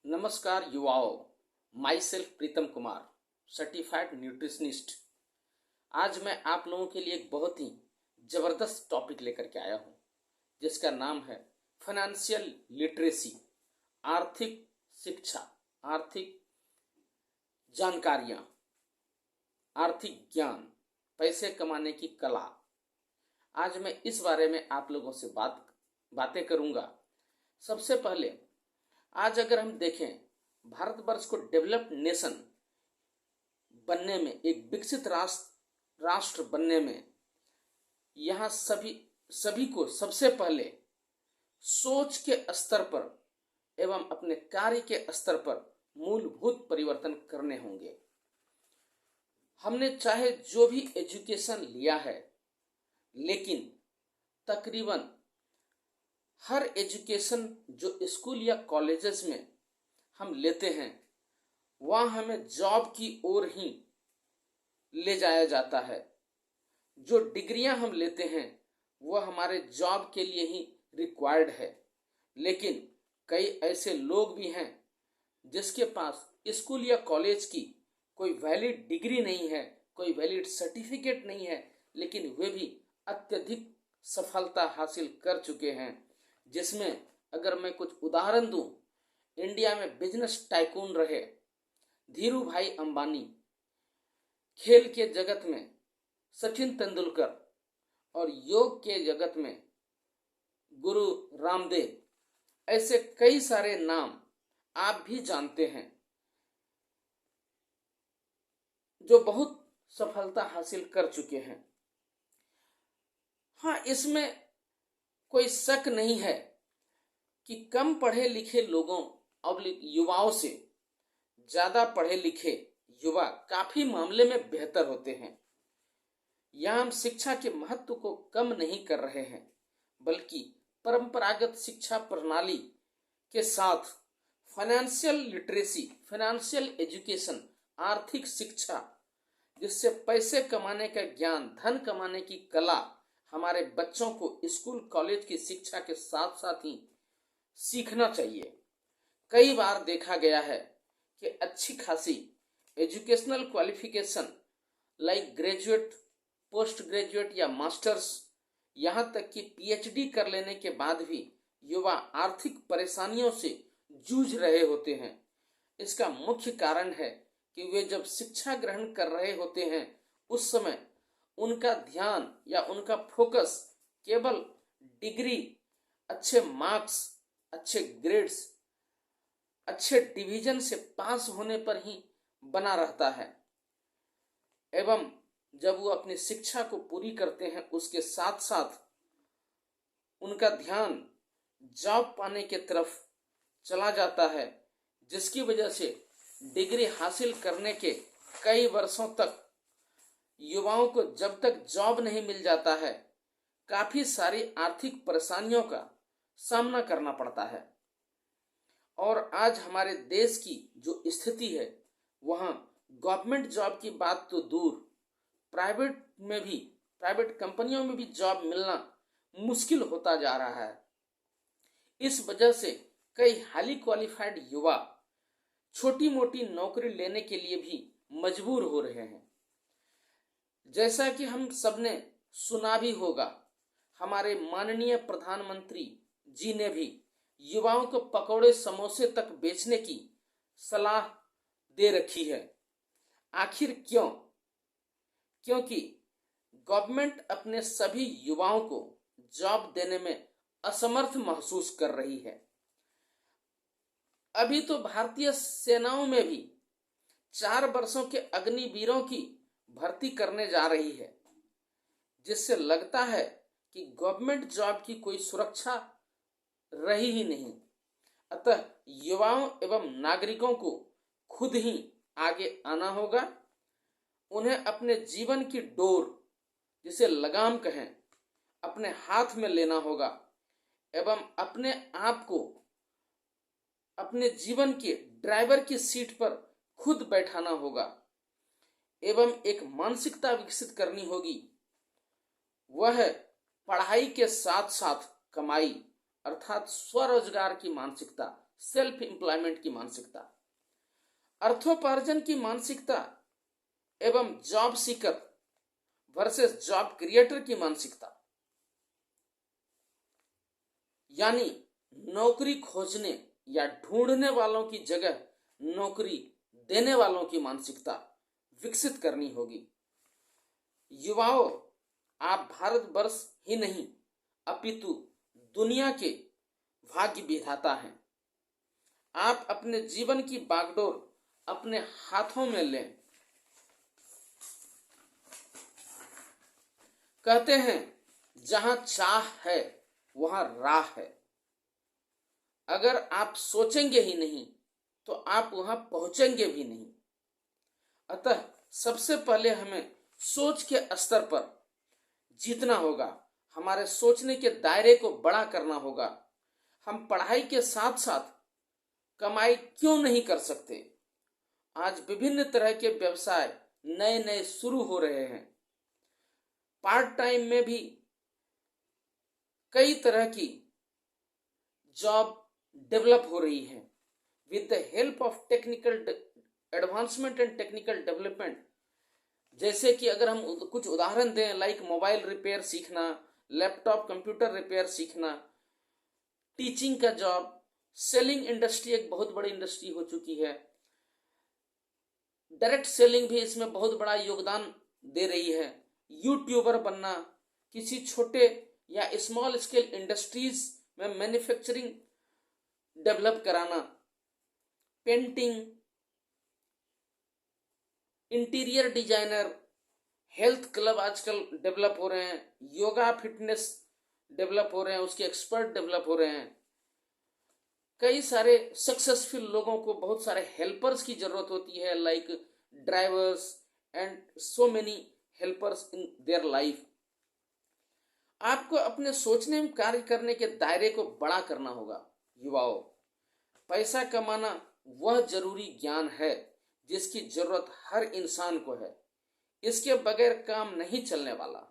नमस्कार युवाओं, my self Pritam Kumar, certified nutritionist. आज मैं आप लोगों के लिए एक बहुत ही ज़बरदस्त टॉपिक लेकर के आया हूँ, जिसका नाम है फाइनेंशियल लिटरेसी। आर्थिक शिक्षा, आर्थिक जानकारियाँ, आर्थिक ज्ञान, पैसे कमाने की कला। आज मैं इस बारे में आप लोगों से बातें करूँगा। सबसे पहले आज अगर हम देखें, भारतवर्ष को डेवलप्ड नेशन बनने में, एक विकसित राष्ट्र बनने में, यहाँ सभी को सबसे पहले सोच के स्तर पर एवं अपने कार्य के स्तर पर मूलभूत परिवर्तन करने होंगे। हमने चाहे जो भी एजुकेशन लिया है, लेकिन तकरीबन हर एजुकेशन जो स्कूल या कॉलेजेस में हम लेते हैं, वहाँ हमें जॉब की ओर ही ले जाया जाता है। जो डिग्रियां हम लेते हैं वह हमारे जॉब के लिए ही रिक्वायर्ड है। लेकिन कई ऐसे लोग भी हैं जिसके पास स्कूल या कॉलेज की कोई वैलिड डिग्री नहीं है, कोई वैलिड सर्टिफिकेट नहीं है, लेकिन वे भी अत्यधिक सफलता हासिल कर चुके हैं। जिसमें अगर मैं कुछ उदाहरण दूं, इंडिया में बिजनेस टाइकून रहे धीरू भाई अंबानी, खेल के जगत में सचिन तेंदुलकर और योग के जगत में गुरु रामदेव, ऐसे कई सारे नाम आप भी जानते हैं जो बहुत सफलता हासिल कर चुके हैं। हाँ, इसमें कोई शक नहीं है कि कम पढ़े लिखे लोगों और युवाओं से ज्यादा पढ़े लिखे युवा काफी मामले में बेहतर होते हैं। यहाँ हम शिक्षा के महत्व को कम नहीं कर रहे हैं, बल्कि परंपरागत शिक्षा प्रणाली के साथ फाइनेंशियल लिटरेसी, फाइनेंशियल एजुकेशन, आर्थिक शिक्षा, जिससे पैसे कमाने का ज्ञान, धन कमाने की कला हमारे बच्चों को स्कूल कॉलेज की शिक्षा के साथ साथ ही सीखना चाहिए। कई बार देखा गया है कि अच्छी खासी educational qualification like graduate, post graduate या मास्टर्स, यहाँ तक कि पीएचडी कर लेने के बाद भी युवा आर्थिक परेशानियों से जूझ रहे होते हैं। इसका मुख्य कारण है कि वे जब शिक्षा ग्रहण कर रहे होते हैं, उस समय उनका ध्यान या उनका फोकस केवल डिग्री, अच्छे मार्क्स, अच्छे ग्रेड्स, अच्छे डिवीजन से पास होने पर ही बना रहता है। एवं जब वो अपनी शिक्षा को पूरी करते हैं, उसके साथ साथ उनका ध्यान जॉब पाने के तरफ चला जाता है, जिसकी वजह से डिग्री हासिल करने के कई वर्षों तक युवाओं को जब तक जॉब नहीं मिल जाता है, काफी सारी आर्थिक परेशानियों का सामना करना पड़ता है। और आज हमारे देश की जो स्थिति है, वहाँ गवर्नमेंट जॉब की बात तो दूर, प्राइवेट कंपनियों में भी जॉब मिलना मुश्किल होता जा रहा है। इस वजह से कई हाईली क्वालिफाइड युवा छोटी मोटी नौकरी लेने के लिए भी मजबूर हो रहे हैं। जैसा कि हम सबने सुना भी होगा, हमारे माननीय प्रधानमंत्री जी ने भी युवाओं को पकौड़े समोसे तक बेचने की सलाह दे रखी है। आखिर क्यों? क्योंकि गवर्नमेंट अपने सभी युवाओं को जॉब देने में असमर्थ महसूस कर रही है। अभी तो भारतीय सेनाओं में भी 4 वर्षों के अग्निवीरों की भर्ती करने जा रही है, जिससे लगता है कि गवर्नमेंट जॉब की कोई सुरक्षा रही ही नहीं। अतः युवाओं एवं नागरिकों को खुद ही आगे आना होगा। उन्हें अपने जीवन की डोर, जिसे लगाम कहें, अपने हाथ में लेना होगा एवं अपने आप को अपने जीवन के ड्राइवर की सीट पर खुद बैठाना होगा एवं एक मानसिकता विकसित करनी होगी। वह पढ़ाई के साथ साथ कमाई, अर्थात स्वरोजगार की मानसिकता, सेल्फ एम्प्लॉयमेंट की मानसिकता, अर्थोपार्जन की मानसिकता एवं job seeker versus job creator की मानसिकता, यानी नौकरी खोजने या ढूंढने वालों की जगह नौकरी देने वालों की मानसिकता विकसित करनी होगी। युवाओं, आप भारतवर्ष ही नहीं अपितु दुनिया के भाग्य विधाता हैं। आप अपने जीवन की बागडोर अपने हाथों में लें। कहते हैं जहां चाह है वहां राह है। अगर आप सोचेंगे ही नहीं तो आप वहां पहुंचेंगे भी नहीं। अतः सबसे पहले हमें सोच के स्तर पर जीतना होगा, हमारे सोचने के दायरे को बड़ा करना होगा। हम पढ़ाई के साथ साथ कमाई क्यों नहीं कर सकते? आज विभिन्न तरह के व्यवसाय नए नए शुरू हो रहे हैं। पार्ट टाइम में भी कई तरह की जॉब डेवलप हो रही है with the help of technical advancement and technical development. जैसे कि अगर हम कुछ उदाहरण दें, लाइक मोबाइल रिपेयर सीखना, लैपटॉप कंप्यूटर रिपेयर सीखना, टीचिंग का जॉब, सेलिंग इंडस्ट्री एक बहुत बड़ी इंडस्ट्री हो चुकी है। डायरेक्ट सेलिंग भी इसमें बहुत बड़ा योगदान दे रही है। यूट्यूबर बनना, किसी छोटे या स्मॉल स्केल इंडस्ट्रीज में मैन्युफैक्चरिंग डेवलप कराना, painting, interior designer, health club आजकल डेवलप हो रहे हैं, योगा फिटनेस डेवलप हो रहे हैं, उसके एक्सपर्ट डेवलप हो रहे हैं। कई सारे सक्सेसफुल लोगों को बहुत सारे हेल्पर्स की जरूरत होती है, like drivers and so many helpers in their life. आपको अपने सोचने में कार्य करने के दायरे को बड़ा करना होगा। युवाओं, पैसा कमाना वह जरूरी ज्ञान है जिसकी जरूरत हर इंसान को है। इसके बगैर काम नहीं चलने वाला।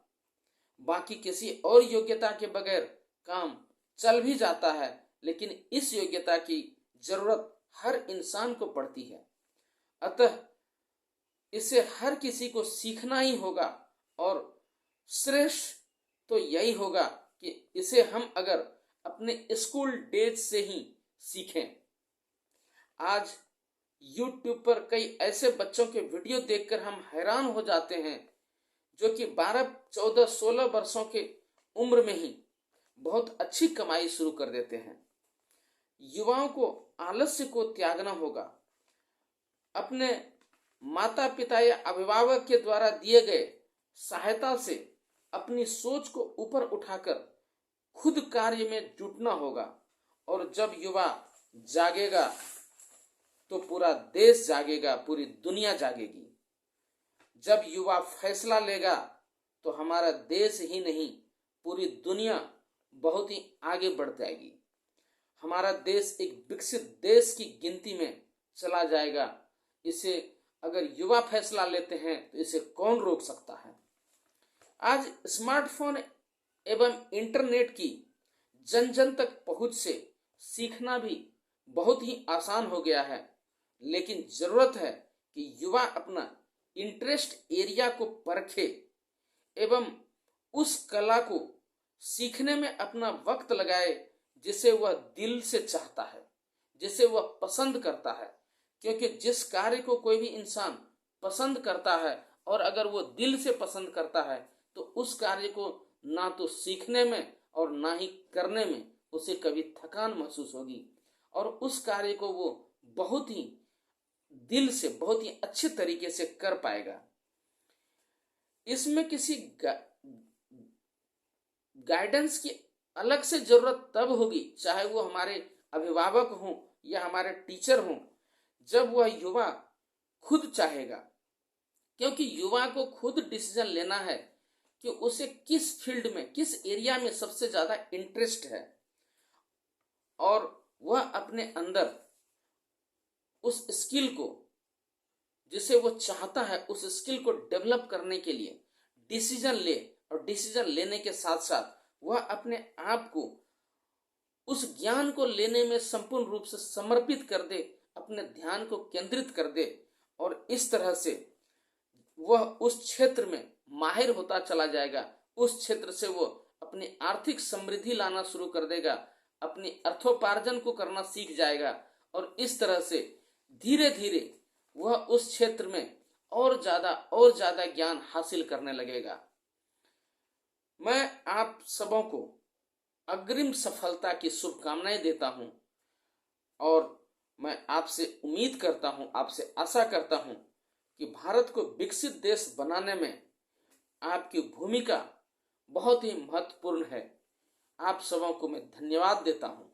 बाकी किसी और योग्यता के बगैर काम चल भी जाता है, लेकिन इस योग्यता की जरूरत हर इंसान को पड़ती है। अतः इसे हर किसी को सीखना ही होगा और श्रेष्ठ तो यही होगा कि इसे हम अगर अपने स्कूल डेज से ही सीखें। आज YouTube पर कई ऐसे बच्चों के वीडियो देखकर हम हैरान हो जाते हैं जो कि 12, 14, 16 वर्षों के उम्र में ही बहुत अच्छी कमाई शुरू कर देते हैं। युवाओं को आलस्य को त्यागना होगा। अपने माता पिता या अभिभावक के द्वारा दिए गए सहायता से अपनी सोच को ऊपर उठाकर खुद कार्य में जुटना होगा। और जब युवा जागेगा तो पूरा देश जागेगा, पूरी दुनिया जागेगी। जब युवा फैसला लेगा तो हमारा देश ही नहीं पूरी दुनिया बहुत ही आगे बढ़ जाएगी। हमारा देश एक विकसित देश की गिनती में चला जाएगा। इसे अगर युवा फैसला लेते हैं तो इसे कौन रोक सकता है? आज स्मार्टफोन एवं इंटरनेट की जन जन तक पहुंच से सीखना भी बहुत ही आसान हो गया है, लेकिन जरूरत है कि युवा अपना इंटरेस्ट एरिया को परखे एवं उस कला को सीखने में अपना वक्त लगाए जिसे वह दिल से चाहता है, जिसे वह पसंद करता है। क्योंकि जिस कार्य को कोई भी इंसान पसंद करता है और अगर वो दिल से पसंद करता है तो उस कार्य को ना तो सीखने में और ना ही करने में उसे कभी थकान महसूस होगी और उस कार्य को वो बहुत ही दिल से बहुत ही अच्छे तरीके से कर पाएगा। इसमें किसी गाइडेंस की अलग से जरूरत तब होगी, चाहे वो हमारे अभिभावक हों या हमारे टीचर हों, जब वह युवा खुद चाहेगा। क्योंकि युवा को खुद डिसीजन लेना है कि उसे किस फील्ड में, किस एरिया में सबसे ज्यादा इंटरेस्ट है और वह अपने अंदर उस स्किल को, जिसे वो चाहता है, उस स्किल को डेवलप करने के लिए डिसीजन ले और डिसीजन लेने के साथ साथ वह अपने आप को उस ज्ञान को लेने में संपूर्ण रूप से समर्पित कर दे, अपने ध्यान को केंद्रित कर दे और इस तरह से वह उस क्षेत्र में माहिर होता चला जाएगा। उस क्षेत्र से वो अपनी आर्थिक समृद्धि लाना शुरू कर देगा, अपनी अर्थोपार्जन को करना सीख जाएगा और इस तरह से धीरे धीरे वह उस क्षेत्र में और ज्यादा ज्ञान हासिल करने लगेगा। मैं आप सबों को अग्रिम सफलता की शुभकामनाएं देता हूं और मैं आपसे उम्मीद करता हूं, आपसे आशा करता हूं कि भारत को विकसित देश बनाने में आपकी भूमिका बहुत ही महत्वपूर्ण है। आप सबों को मैं धन्यवाद देता हूं।